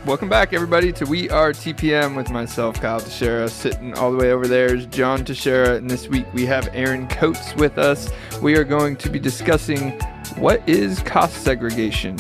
Welcome back, everybody, to We Are TPM with myself, Kyle Teixeira. Sitting all the way over there is John Teixeira, and this week we have Aaron Coates with us. We are going to be discussing what is cost segregation.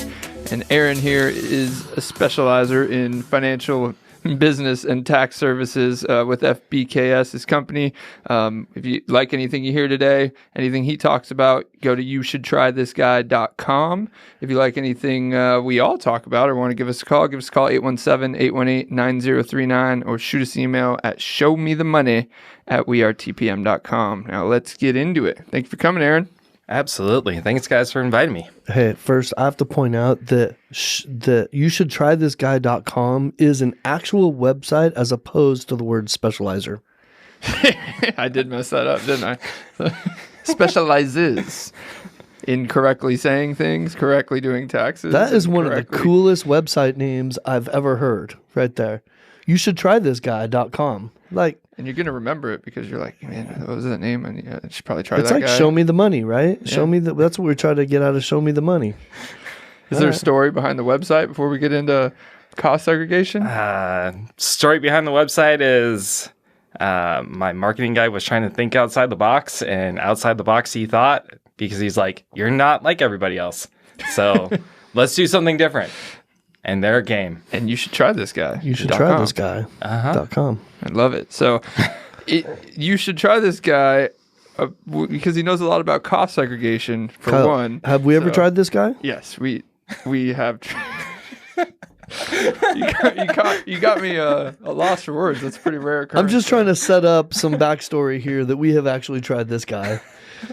And Aaron here is a specializer in financial business and tax services with FBKS, his company. If you like anything you hear today, anything he talks about, go to youshouldtrythisguy.com. If you like anything we all talk about or want to give us a call 817-818-9039 or shoot us an email at ShowMeTheMoney@wearetpm.com. Now let's get into it. Thank you for coming, Aaron. Absolutely. Thanks, guys, for inviting me. Hey, first, I have to point out that youshouldtrythisguy.com is an actual website as opposed to the word specializer. I did mess that up, didn't I? Specializes in correctly saying things, correctly doing taxes. That is one of the coolest website names I've ever heard right there. Youshouldtrythisguy.com. And you're going to remember it because you're like, man, what was that name? And I should probably try that guy. It's like Show Me the Money, right? Yeah. That's what we're trying to get out of Show Me the Money. Is there a story behind the website before we get into cost segregation? Story behind the website is my marketing guy was trying to think outside the box, and outside the box he thought, because he's like, you're not like everybody else. So let's do something different. And they're game. And you should try this guy. You should try this guy. .com. I love it. So you should try this guy because he knows a lot about cost segregation, for Kyle, one. Have we ever tried this guy? Yes, we have. You got me a loss for words. That's pretty rare. I'm just trying to set up some backstory here that we have actually tried this guy.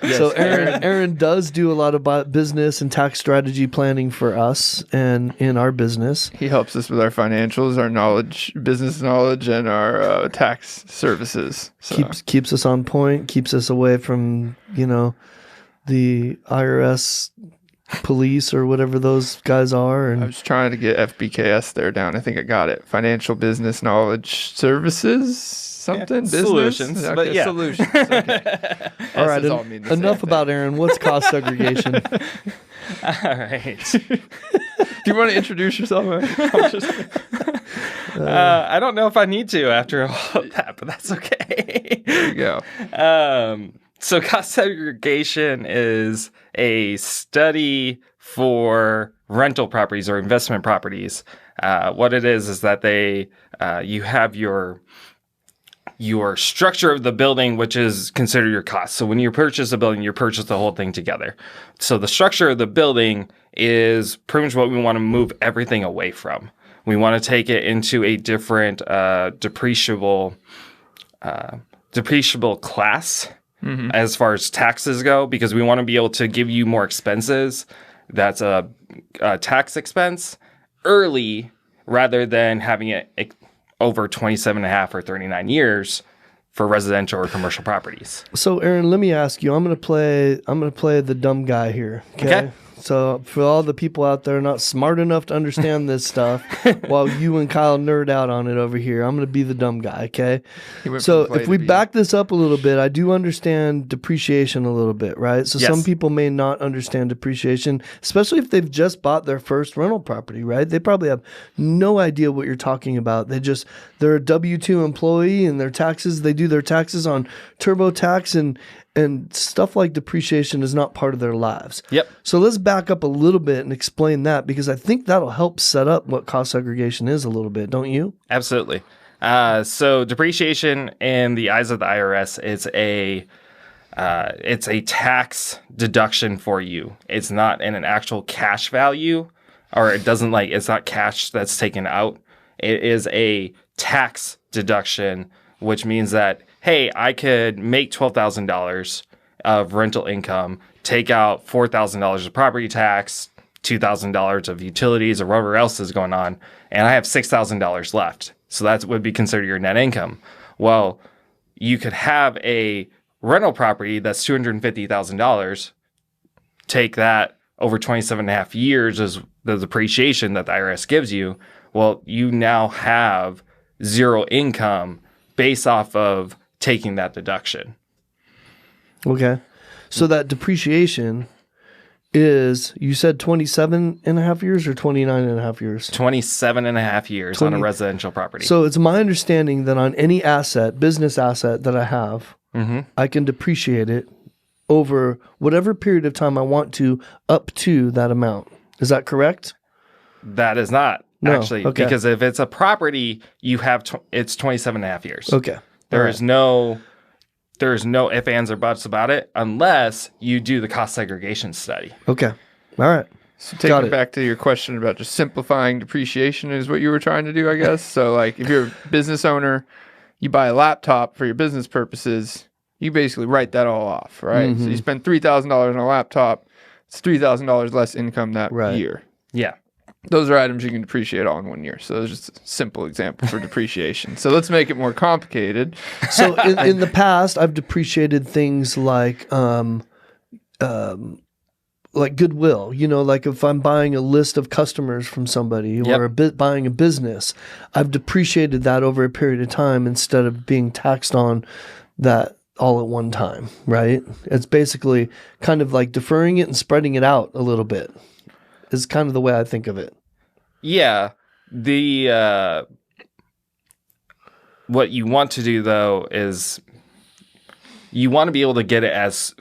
Yes, so Aaron does do a lot of business and tax strategy planning for us and in our business. He helps us with our financials, our knowledge, business knowledge, and our tax services. So. Keeps us on point, keeps us away from, the IRS police or whatever those guys are. And I was trying to get FBKS there down. I think I got it. Financial business knowledge services. Business? Solutions, okay, but yeah. Solutions. Okay. All right, enough about Aaron. What's cost segregation? All right. Do you want to introduce yourself? I don't know if I need to after all of that, but that's okay. There you go. So cost segregation is a study for rental properties or investment properties. What it is that you have your structure of the building, which is considered your cost. So when you purchase a building, you purchase the whole thing together. So the structure of the building is pretty much what we want to move everything away from. We want to take it into a different depreciable class as far as taxes go, because we want to be able to give you more expenses. That's a tax expense early rather than having it over 27 and a half or 39 years for residential or commercial properties. So Aaron, let me ask you, I'm going to play the dumb guy here. Okay. So for all the people out there not smart enough to understand this stuff, while you and Kyle nerd out on it over here, I'm going to be the dumb guy, okay? So if we back this up a little bit, I do understand depreciation a little bit, right? So some people may not understand depreciation, especially if they've just bought their first rental property, right? They probably have no idea what you're talking about. They're a W-2 employee, and they do their taxes on TurboTax, and stuff like depreciation is not part of their lives. Yep. So let's back up a little bit and explain that, because I think that'll help set up what cost segregation is a little bit, don't you? Absolutely. So depreciation in the eyes of the IRS is it's a tax deduction for you. It's not in an actual cash value, or it's not cash that's taken out. It is a tax deduction, which means that, hey, I could make $12,000 of rental income, take out $4,000 of property tax, $2,000 of utilities or whatever else is going on, and I have $6,000 left. So that would be considered your net income. Well, you could have a rental property that's $250,000, take that over 27 and a half years as the depreciation that the IRS gives you. Well, you now have zero income based off of taking that deduction. Okay. So that depreciation is, you said 27 and a half years or 29 and a half years? 27 and a half years on a residential property. So it's my understanding that on any asset, business asset that I have, I can depreciate it over whatever period of time I want to, up to that amount. Is that correct? That is not, actually. Okay. Because if it's a property, you have it's 27 and a half years. Okay. There's no ifs, ands, or buts about it unless you do the cost segregation study. Okay. All right. So taking it back to your question about just simplifying depreciation is what you were trying to do, I guess. So like if you're a business owner, you buy a laptop for your business purposes, you basically write that all off, right? So you spend $3,000 on a laptop, it's $3,000 less income that year. Yeah. Those are items you can depreciate all in 1 year. So it's just a simple example for depreciation. So let's make it more complicated. So in the past, I've depreciated things like goodwill. You know, like if I'm buying a list of customers from somebody or buying a business, I've depreciated that over a period of time instead of being taxed on that all at one time, right? It's basically kind of like deferring it and spreading it out a little bit. Is kind of the way I think of it. Yeah. The what you want to do though is you want to be able to get it as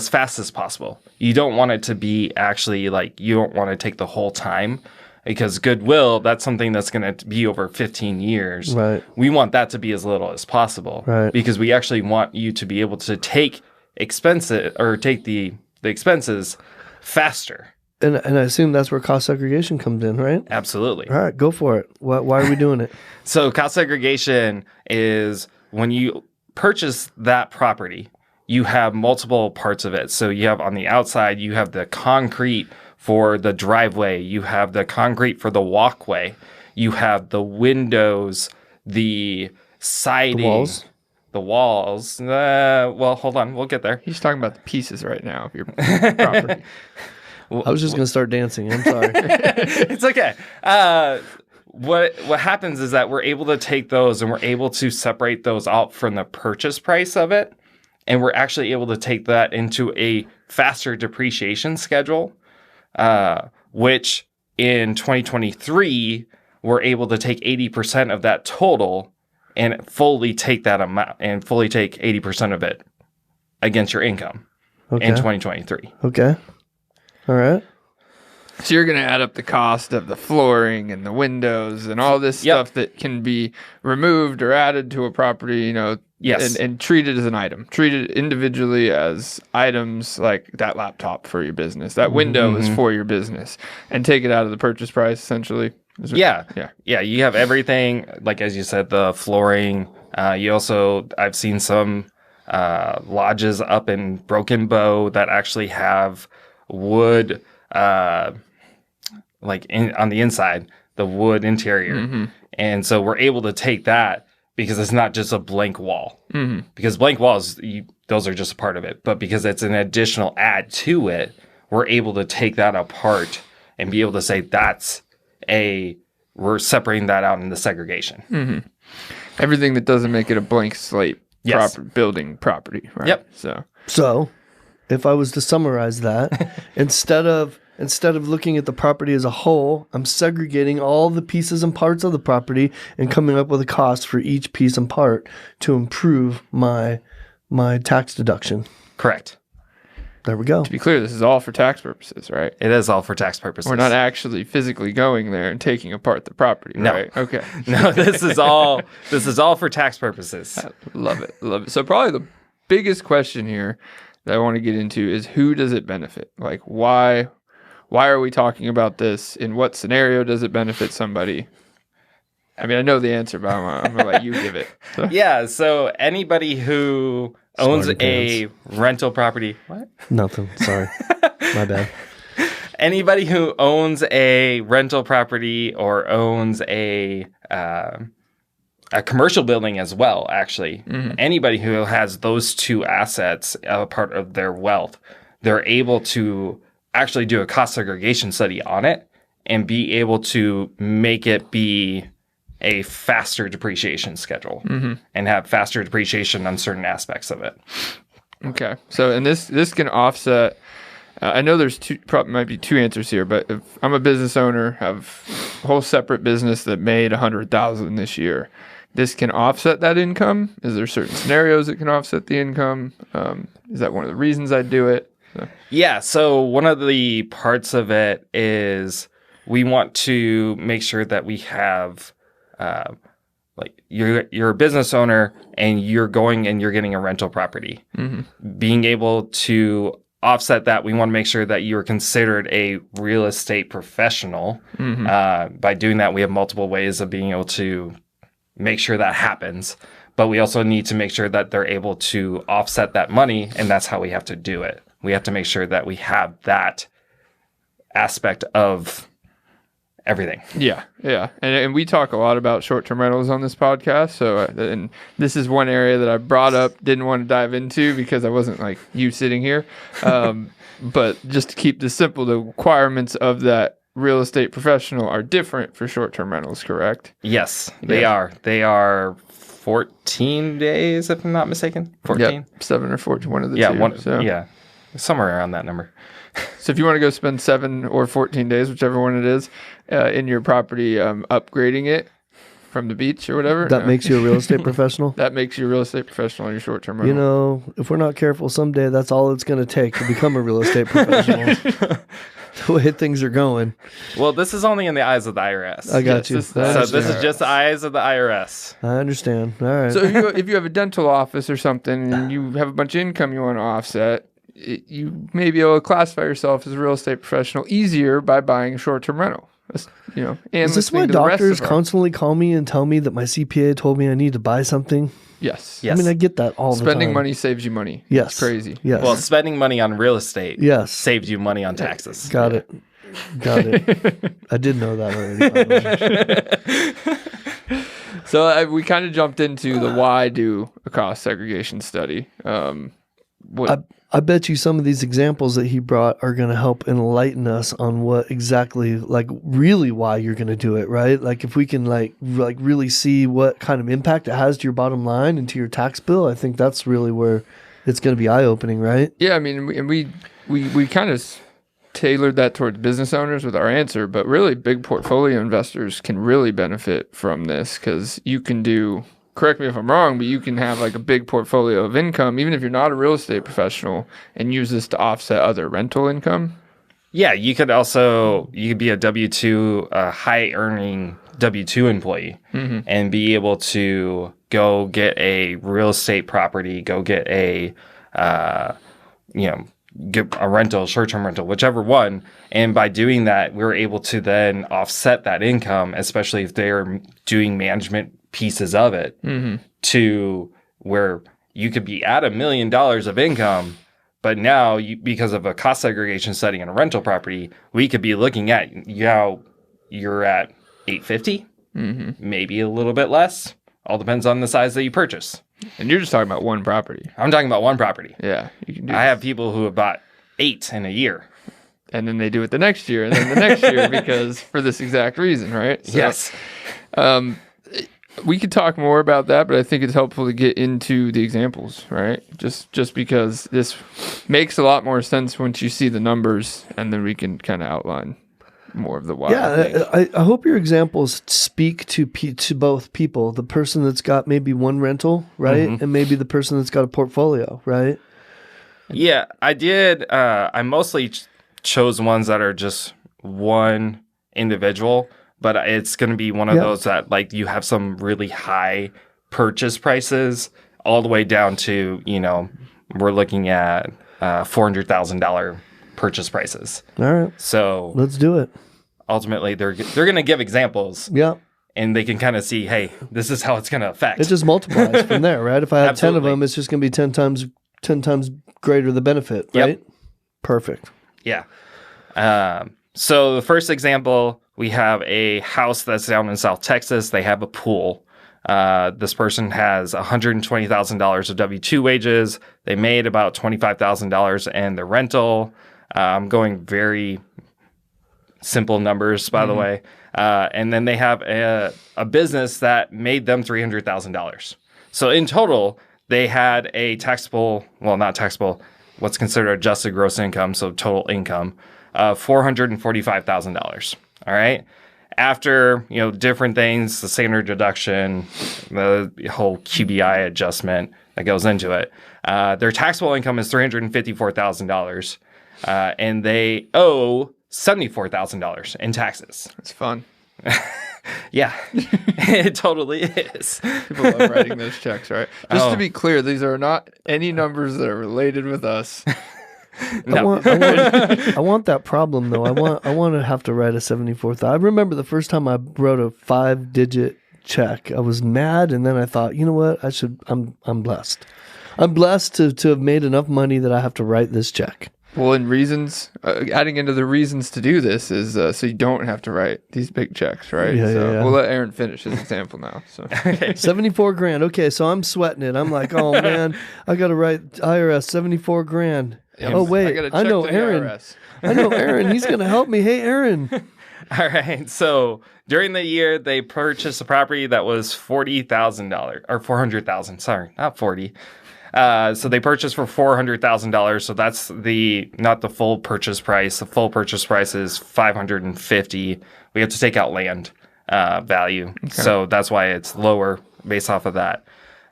fast as possible. You don't want it to be actually like you don't want to take the whole time because goodwill, that's something that's going to be over 15 years. Right. We want that to be as little as possible. Right. Because we actually want you to be able to take expenses or take the expenses faster. And I assume that's where cost segregation comes in, right? Absolutely. All right, go for it. Why are we doing it? So cost segregation is when you purchase that property, you have multiple parts of it. So you have on the outside, you have the concrete for the driveway. You have the concrete for the walkway. You have the windows, the siding. The walls. Well, hold on. We'll get there. He's talking about the pieces right now of your property. I was just going to start dancing. I'm sorry. It's okay. What happens is that we're able to take those and we're able to separate those out from the purchase price of it. And we're actually able to take that into a faster depreciation schedule, which in 2023, we're able to take 80% of that total and fully take that amount and fully take 80% of it against your income in 2023. Okay. All right. So you're going to add up the cost of the flooring and the windows and all this stuff that can be removed or added to a property, you know, and treat it as an item. Treat it individually as items like that laptop for your business. That window is for your business. And take it out of the purchase price, essentially. Yeah. You have everything, like as you said, the flooring. I've seen some lodges up in Broken Bow that actually have wood, on the inside, the wood interior. And so we're able to take that because it's not just a blank wall. Because blank walls, those are just a part of it. But because it's an additional add to it, we're able to take that apart and be able to say we're separating that out into segregation. Everything that doesn't make it a blank slate building property, right? Yep. So if I was to summarize that, instead of looking at the property as a whole, I'm segregating all the pieces and parts of the property and coming up with a cost for each piece and part to improve my tax deduction. Correct. There we go. To be clear, this is all for tax purposes, right? It is all for tax purposes. We're not actually physically going there and taking apart the property, right? Okay. No, this is all for tax purposes. Love it. So probably the biggest question here that I want to get into is who does it benefit? Like why are we talking about this? In what scenario does it benefit somebody? I mean, I know the answer, but I'm going to let you give it. So. Yeah, so anybody who owns a rental property... What? Nothing. Sorry. My bad. Anybody who owns a rental property or owns a commercial building as well, actually. Anybody who has those two assets a part of their wealth, they're able to actually do a cost segregation study on it and be able to make it be a faster depreciation schedule and have faster depreciation on certain aspects of it. Okay. So, and this can offset I know there's probably might be two answers here, but if I'm a business owner, have a whole separate business that made $100,000 this year, this can offset that income? Is there certain scenarios that can offset the income? Is that one of the reasons I do it? So. Yeah. So one of the parts of it is we want to make sure that we have, like you're a business owner and you're going and you're getting a rental property. Being able to offset that, we want to make sure that you're considered a real estate professional. By doing that, we have multiple ways of being able to make sure that happens. But we also need to make sure that they're able to offset that money, and that's how we have to do it. We have to make sure that we have that aspect of everything. Yeah. And we talk a lot about short-term rentals on this podcast. So, and this is one area that I brought up, didn't want to dive into because I wasn't like you sitting here. But just to keep this simple, the requirements of that real estate professional are different for short-term rentals, correct? Yes, they are. They are 14 days, if I'm not mistaken. 14? Yep, 7 or 14, one of the two. Yeah, somewhere around that number. So if you want to go spend 7 or 14 days, whichever one it is, in your property, upgrading it from the beach or whatever. That makes you a real estate professional? That makes you a real estate professional on your short-term rental. You know, if we're not careful, someday that's all it's going to take to become a real estate professional. The way things are going. Well, this is only in the eyes of the IRS. I got you. So this is just the eyes of the IRS. I understand. All right. So if you have a dental office or something and you have a bunch of income you want to offset, you may be able to classify yourself as a real estate professional easier by buying a short-term rental. And is this why doctors constantly call me and tell me that my CPA told me I need to buy something? Yes. I mean, I get that all the time. Spending money saves you money. Yes. It's crazy. Yes. Well, spending money on real estate saves you money on taxes. Got it. I did know that already. So we kind of jumped into the why do a cost segregation study. I bet you some of these examples that he brought are going to help enlighten us on what exactly, like, really why you're going to do it, right? Like, if we can, like really see what kind of impact it has to your bottom line and to your tax bill, I think that's really where it's going to be eye-opening, right? Yeah, I mean, we kind of tailored that towards business owners with our answer, but really big portfolio investors can really benefit from this because you can do... Correct me if I'm wrong, but you can have like a big portfolio of income, even if you're not a real estate professional, and use this to offset other rental income. Yeah, you could be a W-2, high-earning W-2 employee and be able to go get a real estate property, go get a, get a rental, short-term rental, whichever one. And by doing that, we're able to then offset that income, especially if they're doing management pieces of it to where you could be at $1 million of income, but now because of a cost segregation study on a rental property, we could be looking at you're at 850, maybe a little bit less. All depends on the size that you purchase. And you're just talking about one property. I'm talking about one property. Yeah, you can do. I have people who have bought 8 in a year. And then they do it the next year, and then the next year because for this exact reason, right? So, yes. We could talk more about that, but I think it's helpful to get into the examples, right? Just because this makes a lot more sense once you see the numbers, and then we can kind of outline more of the why. Yeah, I hope your examples speak to both people, the person that's got maybe one rental, right? And maybe the person that's got a portfolio, right? Yeah, I did. I mostly chose ones that are just one individual, but it's going to be one of those that, like, you have some really high purchase prices all the way down to, we're looking at $400,000 purchase prices. All right. So let's do it. Ultimately, they're going to give examples. Yeah. And they can kind of see, hey, this is how it's going to affect. It just multiplies from there, right? If I have 10 of them, it's just going to be 10 times greater the benefit, right? Yep. Perfect. Yeah. So the first example, we have a house that's down in South Texas. They have a pool. This person has $120,000 of W-2 wages. They made about $25,000 in the rental. I'm going very simple numbers, by the way. And then they have a business that made them $300,000. So in total, they had a taxable, well, not taxable, what's considered adjusted gross income, so total income, $445,000. All right. After, different things, the standard deduction, the whole QBI adjustment that goes into it, their taxable income is $354,000, and they owe $74,000 in taxes. It's fun. Yeah, it totally is. People love writing those checks, right? Just to be clear, these are not any numbers that are related with us. No. I want that problem though. I want to have to write a 74,000. I remember the first time I wrote a 5-digit check. I was mad, and then I thought, you know what? I'm blessed. I'm blessed to have made enough money that I have to write this check. Well, and reasons, adding into the reasons to do this is so you don't have to write these big checks, right? Yeah. We'll let Aaron finish his example now. So $74,000. Okay, so I'm sweating it. I'm like, oh man, I got to write IRS $74,000. Oh wait, I know Aaron. I know Aaron. He's gonna help me. Hey, Aaron. All right. So during the year, they purchased a property that was $40,000 or $400,000. Sorry, not 40. So they purchased for $400,000. So that's not the full purchase price. The full purchase price is $550,000. We have to take out land value. Okay. So that's why it's lower based off of that.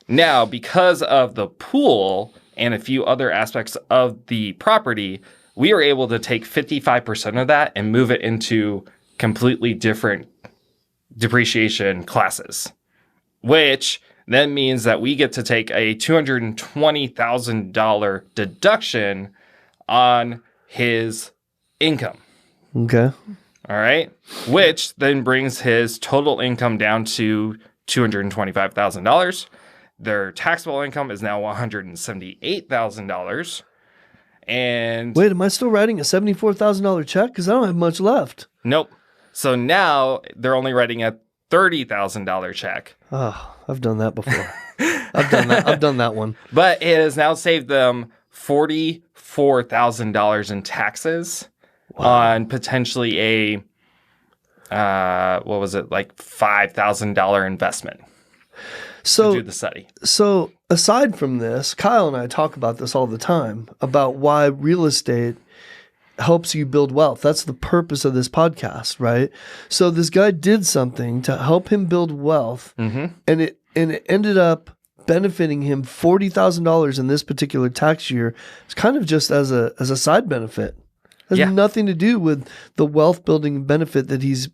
Now, because of the pool and a few other aspects of the property, we were able to take 55% of that and move it into completely different depreciation classes, which then means that we get to take a $220,000 deduction on his income. Okay. All right. Which then brings his total income down to $225,000. Their taxable income is now $178,000. And wait, am I still writing a $74,000 check? Because I don't have much left. Nope. So now they're only writing a $30,000 check. Oh, I've done that before. I've done that one. But it has now saved them $44,000 in taxes on potentially a $5,000 investment. So to do the study. So aside from this, Kyle and I talk about this all the time about why real estate helps you build wealth. That's the purpose of this podcast, right? So this guy did something to help him build wealth, and it ended up benefiting him $40,000 in this particular tax year. It's kind of just as a side benefit. It has nothing to do with the wealth building benefit there's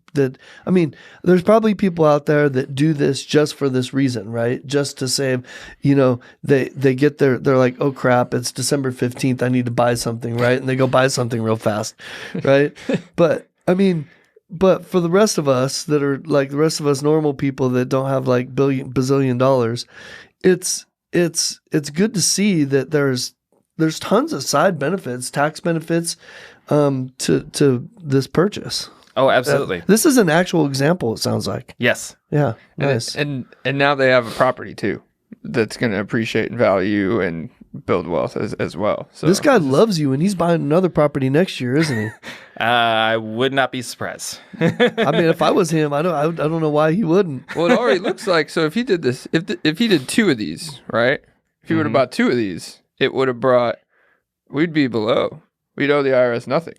probably people out there that do this just for this reason, right? Just to save, they get they're like, oh crap, it's December 15th. I need to buy something, right? And they go buy something real fast, right? But for the rest of us that are like the rest of us normal people that don't have like bazillion dollars, it's good to see that there's tons of side benefits, tax benefits, to this purchase. Oh, absolutely. This is an actual example, it sounds like. Yes. Yeah. Nice. And now they have a property too that's going to appreciate in value and build wealth as well. So this guy loves you, and he's buying another property next year, isn't he? I would not be surprised. If I was him, I don't know why he wouldn't. Well, it already looks like, so if he did this, if he did 2 of these, right? If he would have bought 2 of these, it would have we'd be below. We'd owe the IRS nothing.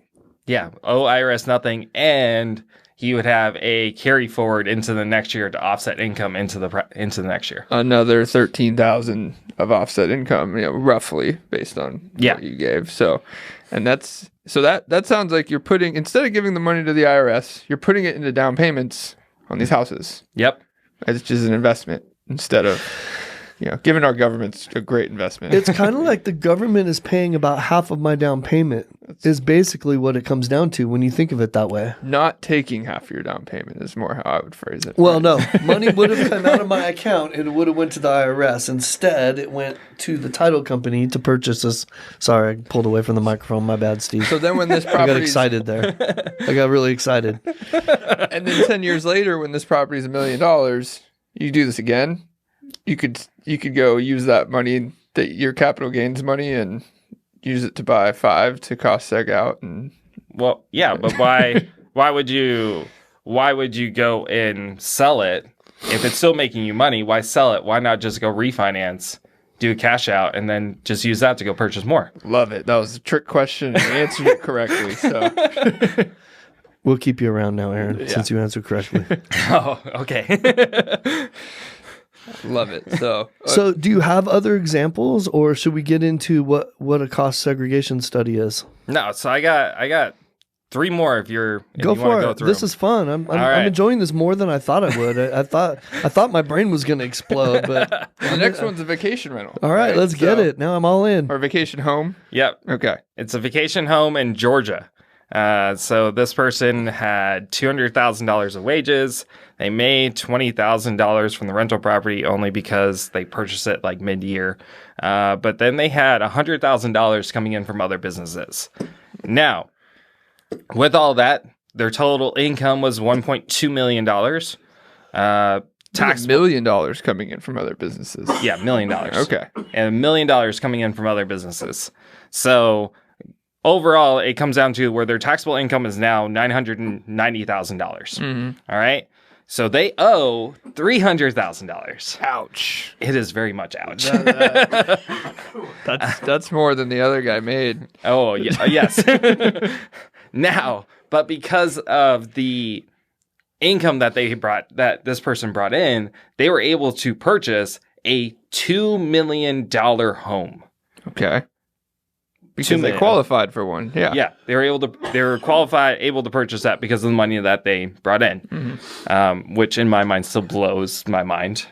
Yeah, owe IRS nothing, and he would have a carry forward into the next year to offset income into the next year. Another $13,000 of offset income, roughly based on what you gave. So, and that sounds like you're putting, instead of giving the money to the IRS, you're putting it into down payments on these houses. Yep, it's just an investment instead of. Giving our government's a great investment. It's kind of like the government is paying about half of my down payment is basically what it comes down to when you think of it that way. Not taking half your down payment is more how I would phrase it. Well, no. Money would have come out of my account and it would have went to the IRS. Instead, it went to the title company to purchase this. Sorry, I pulled away from the microphone. My bad, Steve. So then when this property... I got excited there. I got really excited. And then 10 years later, when this property is $1 million, you do this again. You could go use that money, your capital gains money, and use it to buy 5 to cost seg out. And well, yeah, but why would you go and sell it if it's still making you money? Why sell it? Why not just go refinance do a cash out, and then just use that to go purchase more. Love it. That was a trick question, and you answered it correctly. So We'll keep you around now, Aaron, since you answered correctly. Oh, okay. love it. So So, do you have other examples, or should we get into what a cost segregation study is? No, so I got 3 more if you Go want for to go it. through This them. is fun. I'm right. enjoying this more than I thought I would. I thought my brain was going to explode, but the next one's a vacation rental. all right, let's get it. Now I'm all in. Or vacation home. Yep. Okay. It's a vacation home in Georgia. So this person had $200,000 of wages. They made $20,000 from the rental property only because they purchased it like mid-year. But then they had $100,000 coming in from other businesses. Now, with all that, their total income was $1.2 million. Tax $1 million coming in from other businesses. Yeah, $1 million. Okay. And $1 million coming in from other businesses. So overall, it comes down to where their taxable income is now $990,000. All right. So they owe $300,000. Ouch. It is very much ouch. That's more than the other guy made. Oh, yeah, yes. Now, but because of the income that this person brought in, they were able to purchase a $2 million home. Okay. Because they qualified for one. Yeah. Yeah. They were able to purchase that because of the money that they brought in. Which in my mind still blows my mind.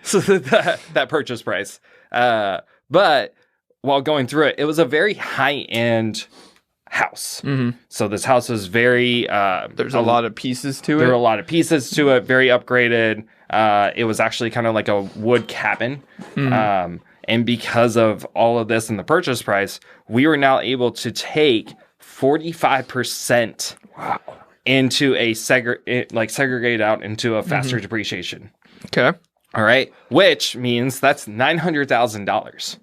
So that purchase price. But while going through it, it was a very high-end house. So this house was very There's a lot of pieces to it. There were a lot of pieces to it, very upgraded. It was actually kind of like a wood cabin. And because of all of this and the purchase price, we were now able to take 45% into a segregate out into a faster depreciation. Okay. All right. Which means that's $900,000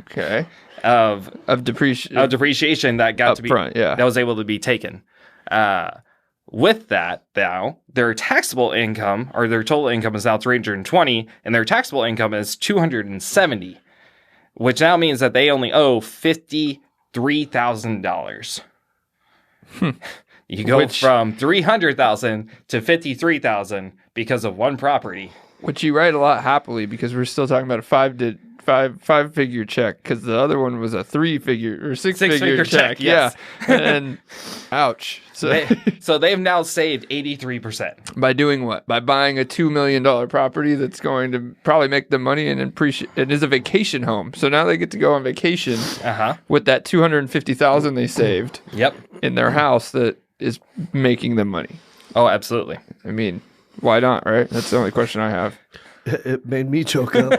Okay. of Depreciation. depreciation that got Up to be front, yeah. that was able to be taken. With that, now their taxable income or their total income is now 320, and their taxable income is 270, which now means that they only owe $53,000. You go from 300,000 to 53,000 because of one property. Which you write a lot happily because we're still talking about a five-figure check because the other one was a 3-figure or six-figure check. Yes. Yeah. And ouch. So they've now saved 83%. By doing what? By buying a $2 million property that's going to probably make them money and it is a vacation home. So now they get to go on vacation with that $250,000 they saved in their house that is making them money. Oh, absolutely. I mean, why not, right? That's the only question I have. It made me choke up.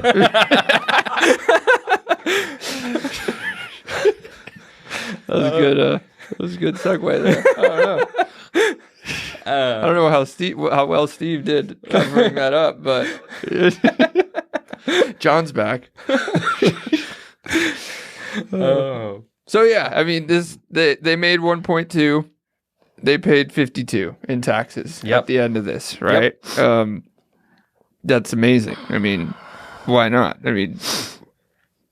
That was good. That was a good segue there. I don't know. I don't know how well Steve did covering that up, but John's back. Oh. So yeah, I mean, they made 1.2. They paid 52 in taxes at the end of this, right? That's amazing. I mean, why not? I mean,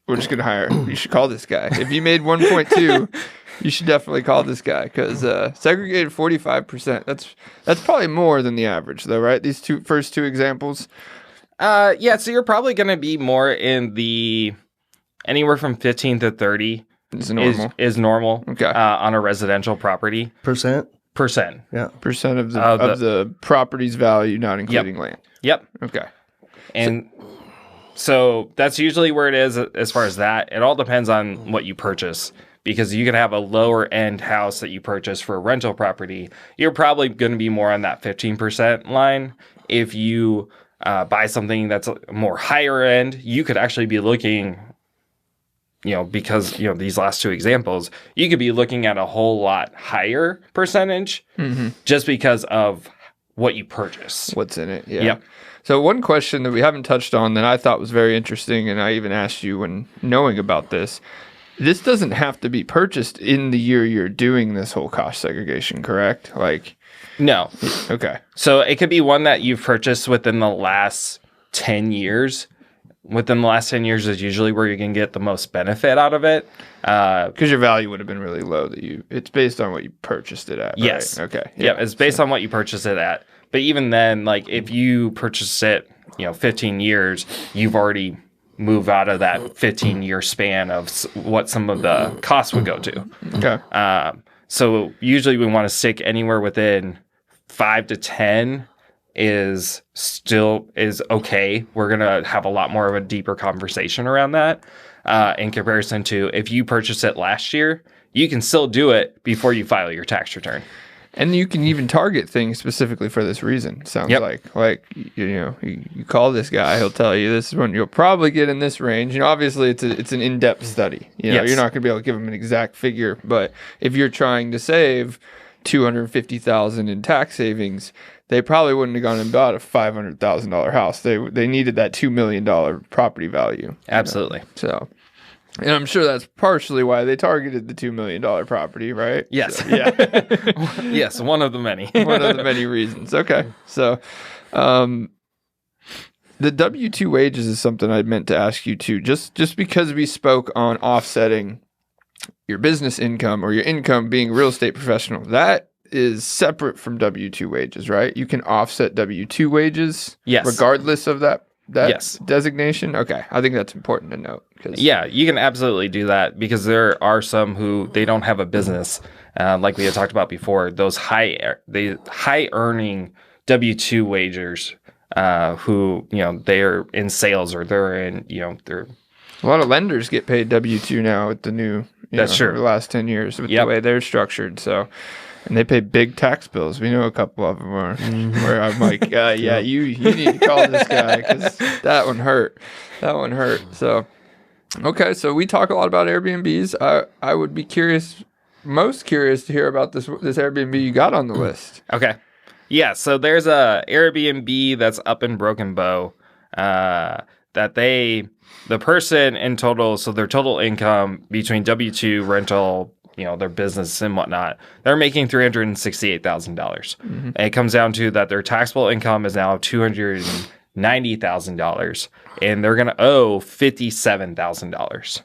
we're just gonna hire. You should call this guy. If you made 1.2, you should definitely call this guy because segregated 45%. That's probably more than the average, though, right? These first two examples. Yeah. So you're probably gonna be more in the anywhere from 15 to 30 is normal. Is normal. Okay. On a residential property. Percent. Yeah. Percent of the property's value, not including land. Yep. Okay. And so that's usually where it is as far as that. It all depends on what you purchase because you can have a lower end house that you purchase for a rental property. You're probably going to be more on that 15% line. If you buy something that's more higher end, you could actually be looking, because, these last two examples, you could be looking at a whole lot higher percentage just because of what you purchase. What's in it. Yeah. Yep. So one question that we haven't touched on that I thought was very interesting, and I even asked you when knowing about this doesn't have to be purchased in the year you're doing this whole cost segregation, correct? No. Okay. So it could be one that you've purchased within the last 10 years. within the last 10 years is usually where you can get the most benefit out of it. Because your value would have been really low. It's based on what you purchased it at. Yes. Right? Okay. Yeah, it's based on what you purchased it at. But even then, like if you purchase it, 15 years, you've already moved out of that 15-year span of what some of the costs would go to. Okay. So usually we want to stick anywhere within 5 to 10 is okay. We're going to have a lot more of a deeper conversation around that in comparison to if you purchased it last year, you can still do it before you file your tax return. And you can even target things specifically for this reason. Sounds like you call this guy, he'll tell you this is when you'll probably get in this range. Obviously it's an in-depth study. You're not going to be able to give them an exact figure, but if you're trying to save $250,000 in tax savings, they probably wouldn't have gone and bought a $500,000 house. They needed that $2 million property value. Absolutely. So. And I'm sure that's partially why they targeted the $2 million property, right? Yes. So, yeah. Yes, one of the many. One of the many reasons. Okay. So the W-2 wages is something I meant to ask you too. Just because we spoke on offsetting your business income or your income being a real estate professional, that is separate from W-2 wages, right? You can offset W-2 wages regardless of that designation. Okay. I think that's important to note. Yeah, you can absolutely do that because there are some who they don't have a business, like we had talked about before. Those high earning W-2 wagers, who they're in sales or they're in they're. A lot of lenders get paid W-2 now with the new that's true. The last 10 years with the way they're structured. So. And they pay big tax bills. We know a couple of them are where I'm like, you need to call this guy because that one hurt. That one hurt. So, okay. So we talk a lot about Airbnbs. I would be most curious to hear about this Airbnb you got on the list. Okay. Yeah. So there's a Airbnb that's up in Broken Bow that the person in total, so their total income between W-2 rental, their business and whatnot, they're making $368,000. Mm-hmm. And it comes down to that their taxable income is now $290,000, and they're going to owe $57,000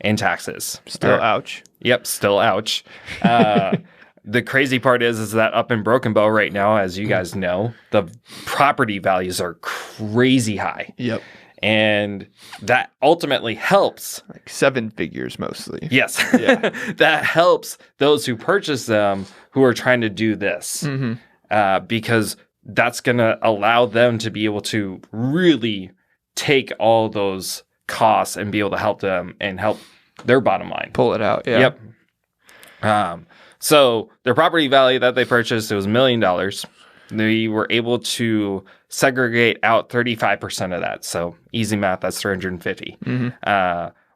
in taxes. Still ouch. Yep, still ouch. The crazy part is that up in Broken Bow right now, as you guys know, the property values are crazy high. Yep. And that ultimately helps. Like 7 figures mostly. Yes. Yeah. That helps those who purchase them who are trying to do this. Because that's going to allow them to be able to really take all those costs and be able to help them and help their bottom line. Pull it out. Yeah. Yep. So their property value that they purchased, it was $1 million. They were able to segregate out 35% of that. So easy math, that's 350.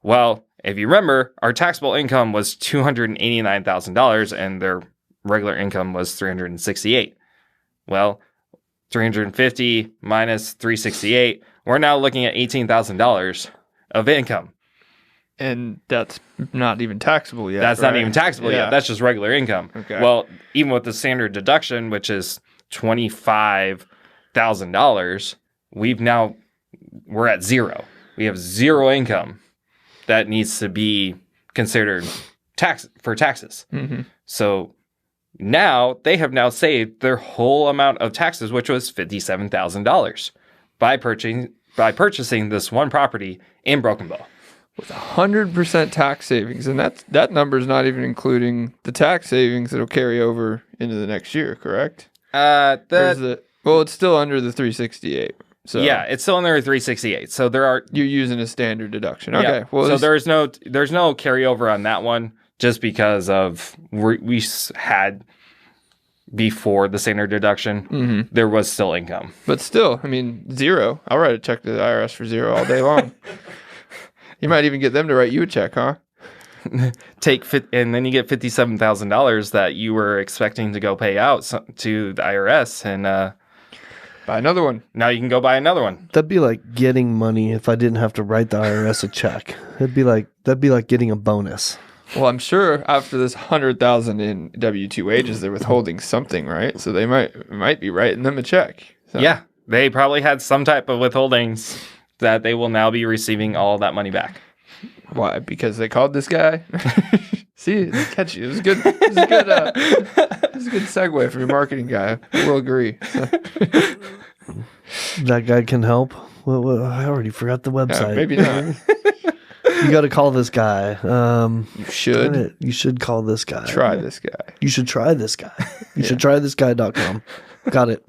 Well, if you remember, our taxable income was $289,000 and their regular income was $368,000. Well, 350 minus 368, we're now looking at $18,000 of income. And that's not even taxable yet. That's not even taxable yet. That's just regular income. Okay. Well, even with the standard deduction, which is $25,000, we're at zero. We have zero income that needs to be considered for taxes. So now they have now saved their whole amount of taxes, which was $57,000 by purchasing this one property in Broken Bow. With 100% tax savings, and that number is not even including the tax savings that'll carry over into the next year, correct? It's still under the 368. So yeah, it's still under 368. So you're using a standard deduction. Okay. Yeah. Well, so there's no carryover on that one just because of we had before the standard deduction. There was still income, but still, zero. I'll write a check to the IRS for zero all day long. You might even get them to write you a check, huh? And then you get $57,000 that you were expecting to go pay out to the IRS, and buy another one. Now you can go buy another one. That'd be like getting money if I didn't have to write the IRS a check. That'd be like getting a bonus. Well, I'm sure after this 100,000 in W-2 wages, they're withholding something, right? So they might be writing them a check. So. Yeah, they probably had some type of withholdings that they will now be receiving all of that money back. Why? Because they called this guy? See, it's catchy. It was good. It was a good, it was a good segue for your marketing guy. We'll agree. That guy can help. Well, I already forgot the website. Maybe not. You got to call this guy. You should. You should call this guy. Try this guy. You should try this guy. You should try this guy.com. Got it.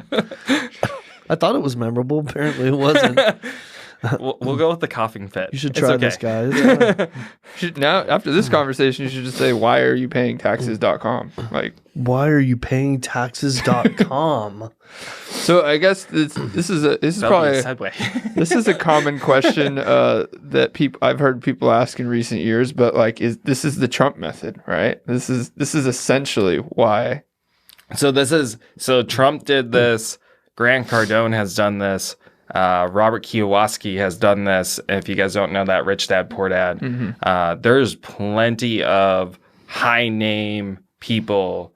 I thought it was memorable. Apparently it wasn't. We'll go with the coughing fit. You should try this guy. It's fine. Now, after this conversation, you should just say, why are you paying taxes.com? Like, why are you paying taxes.com? So I guess this is probably a segue. This is a common question that I've heard people ask in recent years, but like, this is the Trump method, right? This is essentially why. So Trump did this. Grant Cardone has done this. Robert Kiyosaki has done this. If you guys don't know that, Rich Dad Poor Dad. There's plenty of high name people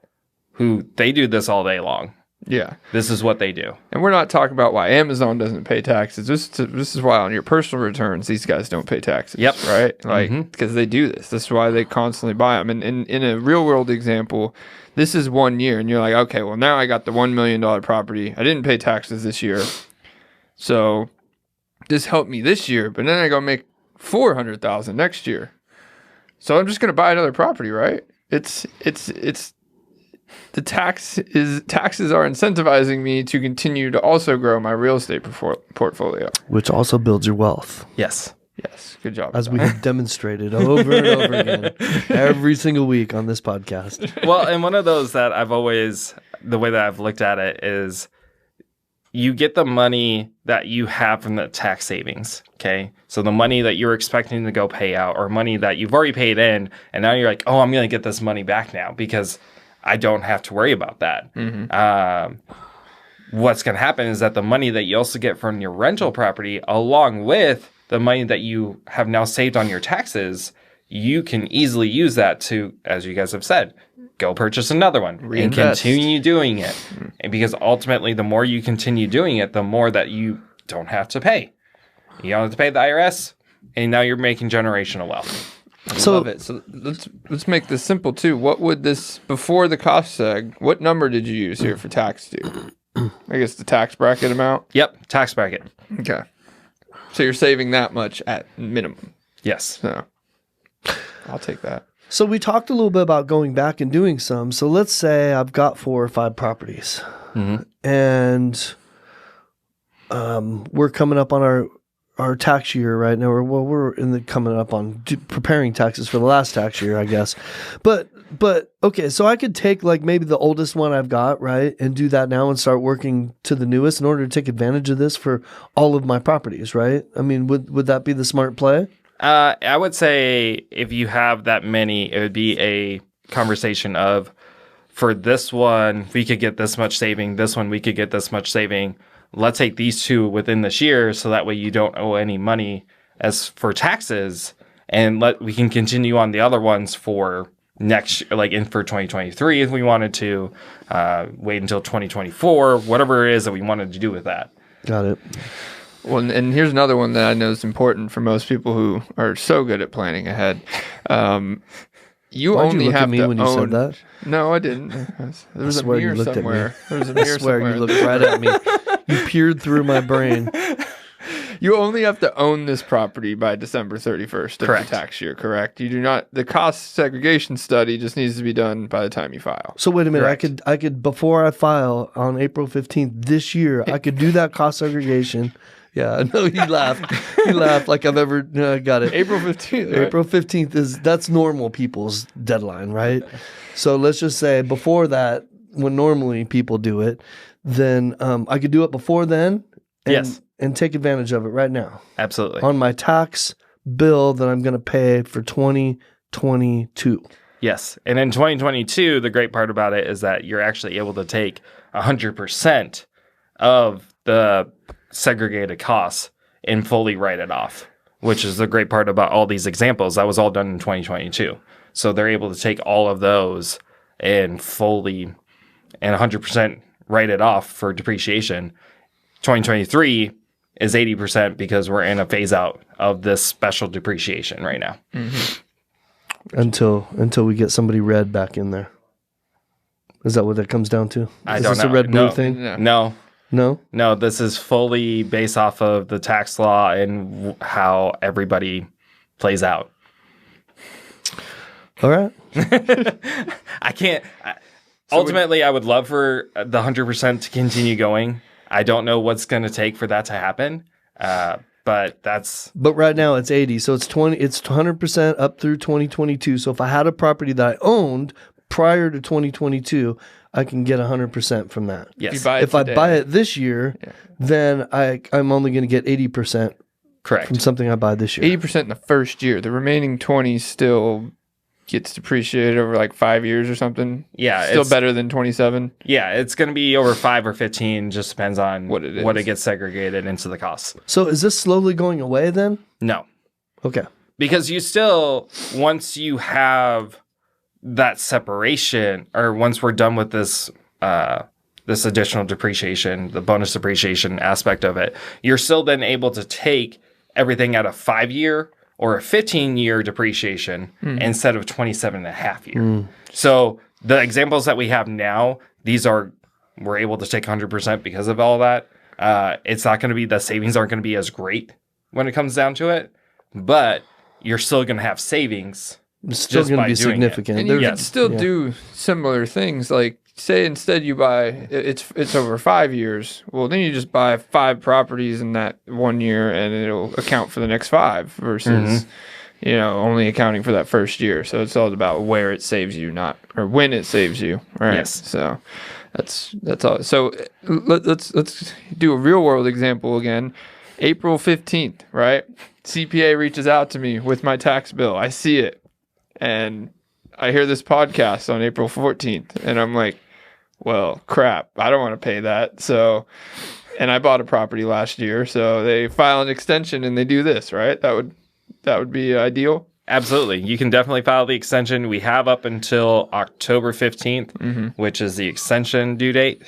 who they do this all day long. Yeah. This is what they do. And we're not talking about why Amazon doesn't pay taxes. This is why on your personal returns, these guys don't pay taxes. Yep. Right? Like, because they do this. This is why they constantly buy them. And in a real world example, this is 1 year. And you're like, okay, well, now I got the $1 million property. I didn't pay taxes this year. So this helped me this year. But then I go make $400,000 next year. So I'm just going to buy another property, right? It's the taxes are incentivizing me to continue to also grow my real estate portfolio, which also builds your wealth. Yes, good job. As we have demonstrated over and over again, every single week on this podcast. Well, and one of those that the way that I've looked at it is, you get the money that you have from the tax savings. Okay, so the money that you're expecting to go pay out, or money that you've already paid in, and now you're like, oh, I'm going to get this money back now because I don't have to worry about that. What's going to happen is that the money that you also get from your rental property, along with the money that you have now saved on your taxes, you can easily use that to, as you guys have said, go purchase another one. Reinvest. And continue doing it. And because ultimately, the more you continue doing it, the more that you don't have to pay. You don't have to pay the IRS, and now you're making generational wealth. I love it. So let's make this simple too. What would this, before the cost seg, what number did you use here for tax due? I guess the tax bracket amount? Yep, tax bracket. Okay. So you're saving that much at minimum. Yes. So I'll take that. So we talked a little bit about going back and doing some. So let's say I've got 4 or 5 properties, and we're coming up on our tax year right now. We're coming up on preparing taxes for the last tax year, I guess. But okay, so I could take like maybe the oldest one I've got, right, and do that now and start working to the newest in order to take advantage of this for all of my properties, right? I mean, would that be the smart play? I would say if you have that many, it would be a conversation of, for this one, we could get this much saving. This one, we could get this much saving. Let's take these 2 within this year, so that way you don't owe any money as for taxes, and we can continue on the other ones for next, like for 2023 if we wanted to, wait until 2024, whatever it is that we wanted to do with that. Got it. Well, and here's another one that I know is important for most people who are so good at planning ahead. You Why'd only you look have at me to when you own. said that? No, I didn't. There was a mirror somewhere. There was a mirror I swear somewhere. you looked right at me. You peered through my brain. You only have to own this property by December 31st of Correct. the tax year, correct? You do not. The cost segregation study just needs to be done by the time you file. So wait a minute. Correct. I could before I file on April 15th this year, I could do that cost segregation. Yeah, no, he laughed. He laughed like I've ever got it. April 15th. Right? April 15th that's normal people's deadline, right? So let's just say before that, when normally people do it, then I could do it before then. Yes. And take advantage of it right now. Absolutely. On my tax bill that I'm going to pay for 2022. Yes. And in 2022, the great part about it is that you're actually able to take 100% of the segregated costs and fully write it off, which is the great part about all these examples. That was all done in 2022. So they're able to take all of those and fully and 100% write it off for depreciation. 2023, is 80% because we're in a phase out of this special depreciation right now. Until we get somebody red back in there. Is that what that comes down to? I Is don't this know. a red blue No. thing? No. No? This is fully based off of the tax law and how everybody plays out. All right. I can't. Ultimately, I would love for the 100% to continue going. I don't know what's going to take for that to happen, but that's. But right now it's 80, so it's 20. It's 100% up through 2022. So if I had a property that I owned prior to 2022, I can get 100% from that. Yes. If I buy it this year, then I'm only going to get 80%. Correct. From something I buy this year. 80% in the first year. The remaining 20 still gets depreciated over like 5 years or something. Yeah. Still better than 27. Yeah. It's going to be over 5 or 15. Just depends on what it is. What it gets segregated into the costs. So is this slowly going away then? No. Okay. Because you still, once you have that separation, or once we're done with this, this additional depreciation, the bonus depreciation aspect of it, you're still then able to take everything at a 5-year or a 15-year depreciation instead of 27 and a half year. So the examples that we have now, we're able to take 100% because of all that. It's not going to be, the savings aren't going to be as great when it comes down to it, but you're still going to have savings. It's still going to be significant. And you can still do similar things. Like, say instead you buy, it's over 5 years. Well, then you just buy 5 properties in that 1 year, and it'll account for the next 5 versus, only accounting for that first year. So it's all about where it saves you, not or when it saves you. Right. Yes. So that's all. So let's do a real world example again. April 15th, right? CPA reaches out to me with my tax bill. I see it. And I hear this podcast on April 14th, and I'm like, well, crap, I don't want to pay that. So, and I bought a property last year, so they file an extension and they do this, right? That would be ideal. Absolutely. You can definitely file the extension. We have up until October 15th, which is the extension due date.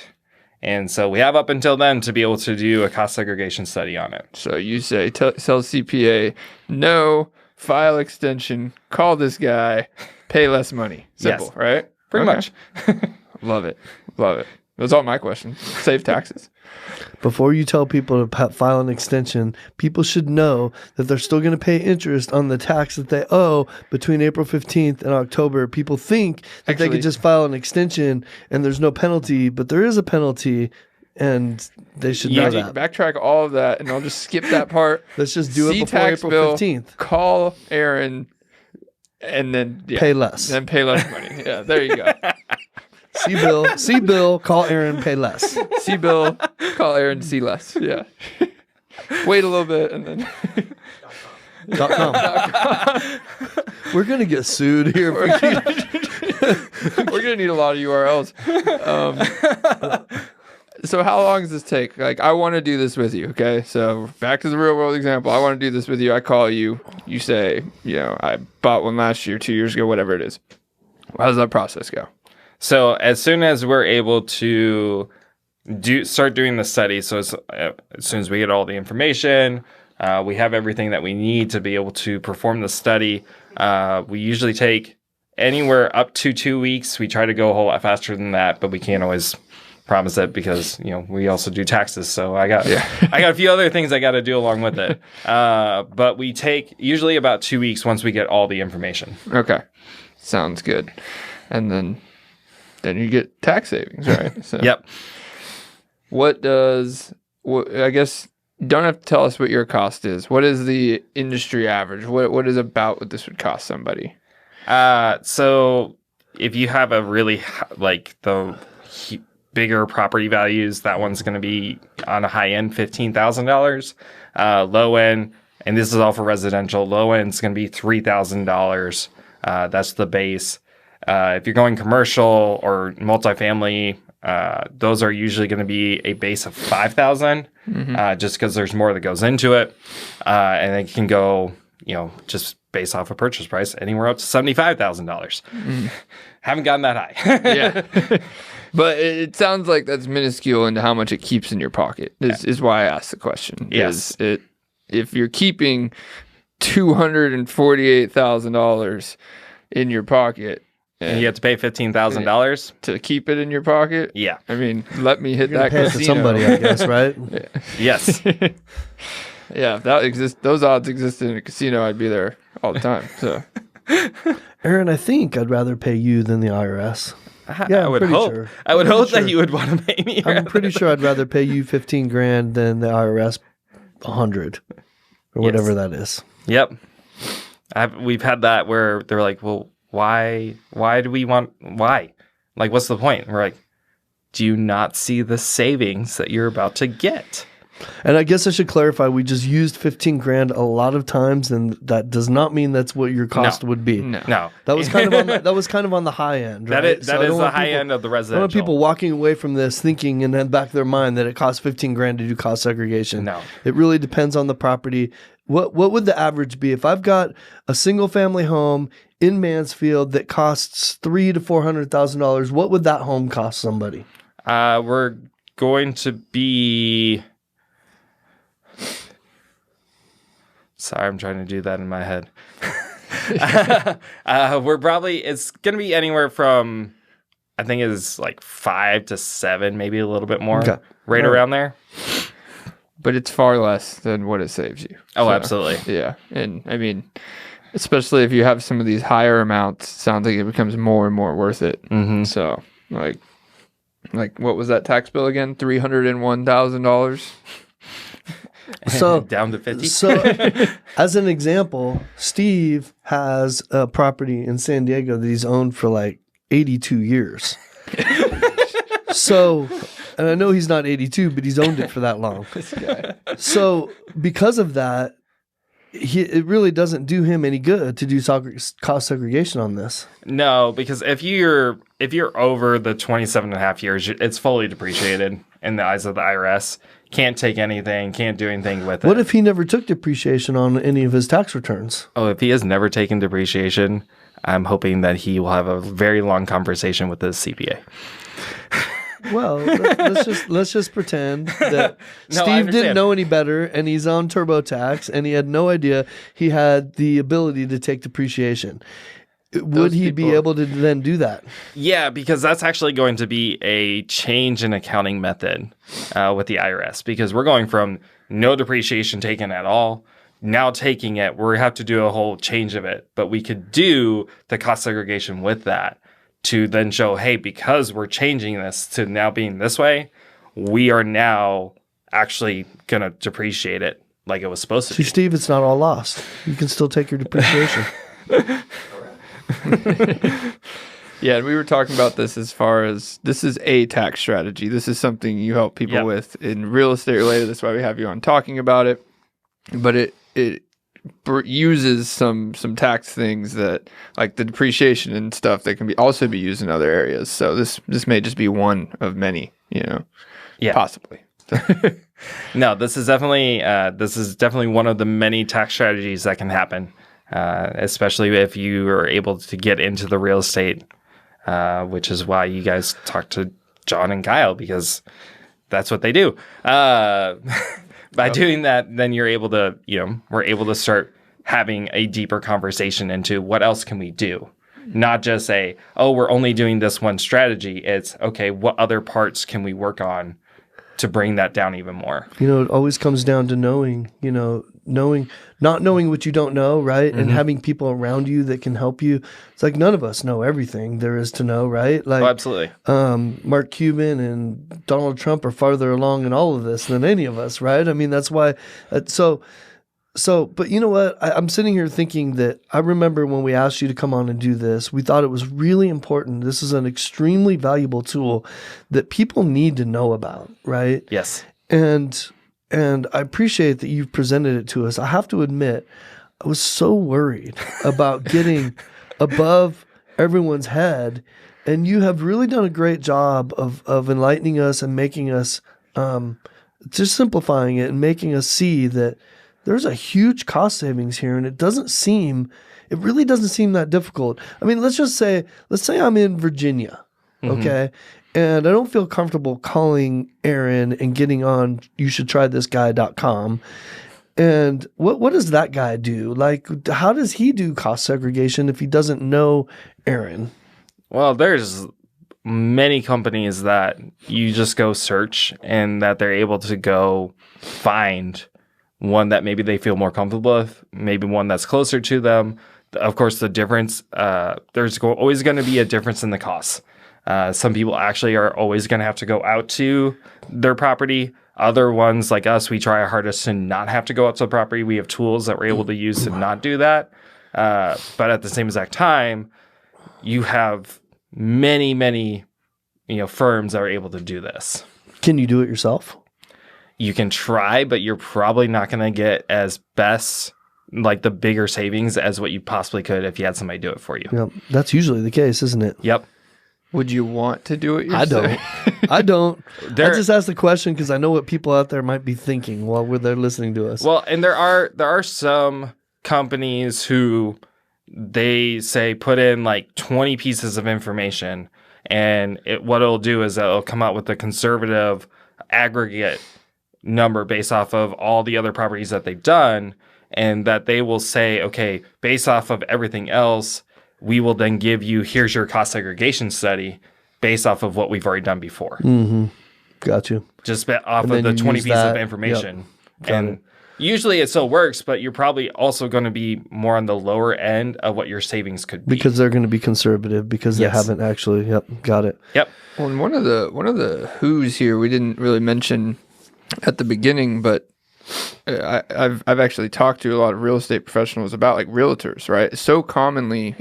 And so we have up until then to be able to do a cost segregation study on it. So you say, tell CPA, no, file extension, call this guy, pay less money. Simple, right? Pretty much. Love it. Those are all my questions. Save taxes. Before you tell people to file an extension, people should know that they're still going to pay interest on the tax that they owe between April 15th and October. People think that they could just file an extension and there's no penalty, but there is a penalty, and they should know that. Backtrack all of that, and I'll just skip that part. Let's just do it before April 15th. Call Aaron, and then pay less. Then pay less money. Yeah, there you go. See Bill, call Aaron, pay less. See Bill, call Aaron, see less. Yeah. Wait a little bit, and then .com. We're gonna get sued here. We're gonna need a lot of URLs. So how long does this take? Like, I want to do this with you. Okay, so back to the real world example. I want to do this with you. I call you. You say, I bought one last year, 2 years ago, whatever it is. How does that process go? So as soon as we're able to start doing the study, so as soon as we get all the information, we have everything that we need to be able to perform the study. We usually take anywhere up to 2 weeks. We try to go a whole lot faster than that, but we can't always promise it because we also do taxes. So I got a few other things I got to do along with it. But we take usually about 2 weeks once we get all the information. Okay, sounds good. And then you get tax savings, right? So Yep. I guess you don't have to tell us what your cost is. What is the industry average? What is about what this would cost somebody? So if you have a really bigger property values, that one's going to be on a high end $15,000. Low end, and this is all for residential. Low end is going to be $3,000. That's the base. If you're going commercial or multifamily, those are usually going to be a base of $5,000, just because there's more that goes into it, and it can go, just based off a purchase price anywhere up to $75,000. Haven't gotten that high. Yeah. But it sounds like that's minuscule into how much it keeps in your pocket is why I asked the question. Yes. If you're keeping $248,000 in your pocket and you have to pay $15,000 to keep it in your pocket. Yeah. I mean, let me hit You're that gonna pay it casino. to somebody, I guess, right? Yes. Yeah, if that exists, those odds existed in a casino, I'd be there all the time. So, Aaron, I think I'd rather pay you than the IRS. Yeah, I would hope. Sure. I would hope sure. that you would want to pay me. I'm pretty sure I'd rather pay you 15 grand than the IRS 100 or whatever that is. Yep. We've had that where they're like, well, why do we want, why? Like, what's the point? We're like, do you not see the savings that you're about to get? And I guess I should clarify, we just used 15 grand a lot of times, and that does not mean that's what your cost would be. No. That was kind of on the high end, right? That is the high end of the residential. I don't want people walking away from this thinking in the back of their mind that it costs 15 grand to do cost segregation. No. It really depends on the property. What would the average be? If I've got a single family home in Mansfield that costs $300,000 to $400,000, what would that home cost somebody? We're going to be... Sorry, I'm trying to do that in my head. It's going to be anywhere from, I think it's like 5 to 7, maybe a little bit more, right around there. but it's far less than what it saves you. Oh, So, absolutely. Yeah. And I mean, especially if you have some of these higher amounts, sounds like it becomes more and more worth it. Mm-hmm. So like what was that tax bill again? $301,000. So Down to 50. So, as an example, Steve has a property in San Diego that he's owned for like 82 years. So, and I know he's not 82, but he's owned it for that long. So, because of that, it really doesn't do him any good to do cost segregation on this. No, because if you're over the 27 and a half years, it's fully depreciated in the eyes of the IRS. Can't take anything, can't do anything with it. What if he never took depreciation on any of his tax returns? Oh, if he has never taken depreciation, I'm hoping that he will have a very long conversation with his CPA. Well, let's just pretend that No, I Steve didn't understand. know any better, and he's on TurboTax, and he had no idea he had the ability to take depreciation. Would he be able to then do that? Yeah, because that's actually going to be a change in accounting method with the IRS, because we're going from no depreciation taken at all, now taking it, we have to do a whole change of it. But we could do the cost segregation with that to then show, hey, because we're changing this to now being this way, we are now actually going to depreciate it like it was supposed to See, be. Steve, it's not all lost. You can still take your depreciation. Yeah, and we were talking about this as far as this is a tax strategy. This is something you help people with in real estate related. That's why we have you on talking about it. But it uses some tax things that, like the depreciation and stuff, that can also be used in other areas. So this may just be one of many, possibly. No, this is definitely one of the many tax strategies that can happen, especially if you are able to get into the real estate, which is why you guys talk to John and Kyle, because that's what they do. By doing that, then you're able to, we're able to start having a deeper conversation into what else can we do. Not just say, oh, we're only doing this one strategy. It's, okay, what other parts can we work on to bring that down even more? It always comes down to knowing, not knowing what you don't know, right? Mm-hmm. And having people around you that can help you. It's like none of us know everything there is to know, right? Like, Oh, absolutely. Mark Cuban and Donald Trump are farther along in all of this than any of us, right? I mean, that's why. But you know what? I'm sitting here thinking that I remember when we asked you to come on and do this, we thought it was really important. This is an extremely valuable tool that people need to know about, right? Yes. And I appreciate that you've presented it to us. I have to admit, I was so worried about getting above everyone's head, and you have really done a great job of enlightening us and making us just simplifying it and making us see that there's a huge cost savings here, and it really doesn't seem that difficult. I mean, let's say I'm in Virginia, okay, and I don't feel comfortable calling Aaron and getting on youshouldtrythisguy.com. And what does that guy do? Like, how does he do cost segregation if he doesn't know Aaron? Well, there's many companies that you just go search and that they're able to go find one that maybe they feel more comfortable with, maybe one that's closer to them. Of course, the difference, there's always going to be a difference in the costs. Some people actually are always going to have to go out to their property. Other ones like us, we try our hardest to not have to go out to the property. We have tools that we're able to use to not do that. But at the same exact time, you have many, firms that are able to do this. Can you do it yourself? You can try, but you're probably not going to get as best, like the bigger savings as what you possibly could if you had somebody do it for you. Yep. That's usually the case, isn't it? Yep. Would you want to do it yourself? I don't. I just asked the question because I know what people out there might be thinking while they're listening to us. Well, and there are some companies who they say put in like 20 pieces of information, and what it'll do is it'll come out with a conservative aggregate number based off of all the other properties that they've done, and that they will say, okay, based off of everything else, we will then give you, here's your cost segregation study based off of what we've already done before. Mm-hmm. Got you. Just off of the 20 pieces of information. Yep. And usually it still works, but you're probably also going to be more on the lower end of what your savings could be. Because they're going to be conservative because they haven't actually, got it. Yep. Well, and one of the who's here we didn't really mention at the beginning, but I've actually talked to a lot of real estate professionals about like realtors, right? So commonly,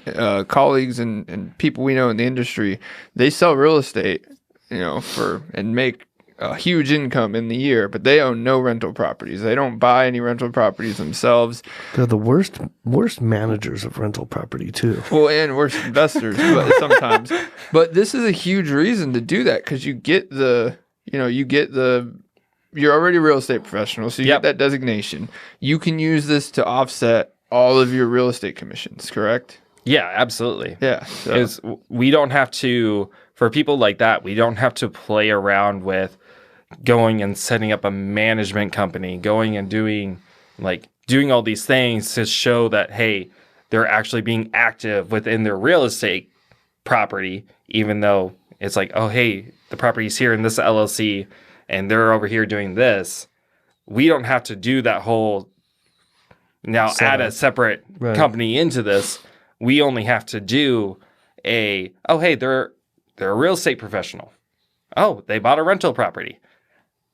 colleagues and people we know in the industry, they sell real estate, and make a huge income in the year, but they own no rental properties. They don't buy any rental properties themselves. They're the worst managers of rental property too. Well, and worst investors, but sometimes. But this is a huge reason to do that because you're already a real estate professional, so you get that designation. You can use this to offset all of your real estate commissions, correct? Yeah, absolutely. Yeah. So. We don't have to, for people like that, we don't have to play around with going and setting up a management company, going and doing all these things to show that, hey, they're actually being active within their real estate property, even though it's like, oh, hey, the property's here in this LLC, and they're over here doing this. We don't have to do that whole add a separate company into this. We only have to do hey, they're a real estate professional. Oh, they bought a rental property.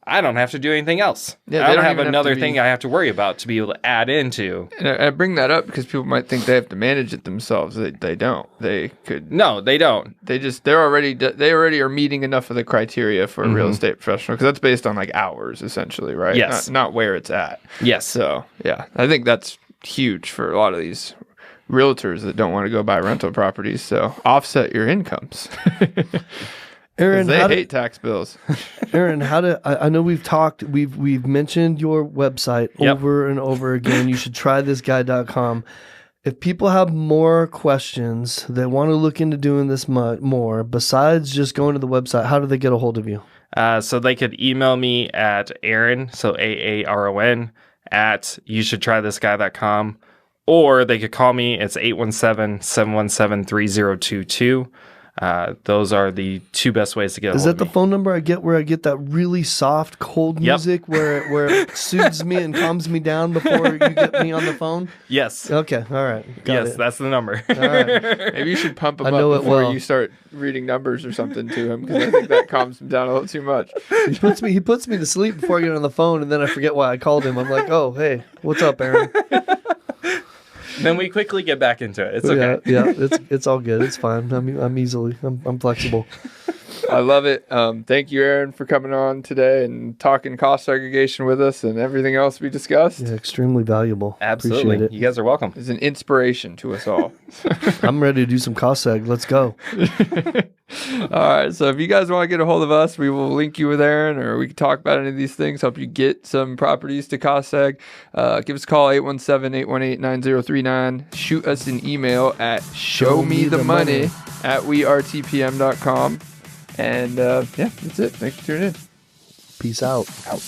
I don't have to do anything else. Yeah, I don't have another thing I have to worry about to be able to add into. And I bring that up because people might think they have to manage it themselves. They don't. They could. No, they don't. They already are meeting enough of the criteria for a real estate professional because that's based on like hours essentially, right? Yes. Not where it's at. Yes. So yeah, I think that's huge for a lot of these realtors that don't want to go buy rental properties. So offset your incomes. Aaron, they hate tax bills. Aaron, I know we've mentioned your website over and over again. You should try thisguy.com. If people have more questions, they want to look into doing this more, besides just going to the website, how do they get a hold of you? So they could email me at Aaron, so AARON, at youshouldtrythisguy.com, or they could call me. It's 817-717-3022. Those are the two best ways to get a hold of me. Is that the phone number I get where I get that really soft, cold music where it soothes me and calms me down before you get me on the phone? Yes. Okay. All right. Got it. That's the number. All right. Maybe you should pump him up before you start reading numbers or something to him because I think that calms him down a little too much. He puts me to sleep before I get on the phone, and then I forget why I called him. I'm like, oh, hey, what's up, Aaron? Then we quickly get back into it. It's okay. Yeah, it's all good. It's fine. I'm flexible. I love it. Thank you, Aaron, for coming on today and talking cost segregation with us and everything else we discussed. Yeah, extremely valuable. Absolutely. Appreciate it. You guys are welcome. It's an inspiration to us all. I'm ready to do some cost seg. Let's go. All right. So if you guys want to get a hold of us, we will link you with Aaron, or we can talk about any of these things, help you get some properties to cost seg. Give us a call, 817-818-9039. Shoot us an email at showmethemoney@wearetpm.com. And yeah, that's it. Thanks for tuning in. Peace out. Out.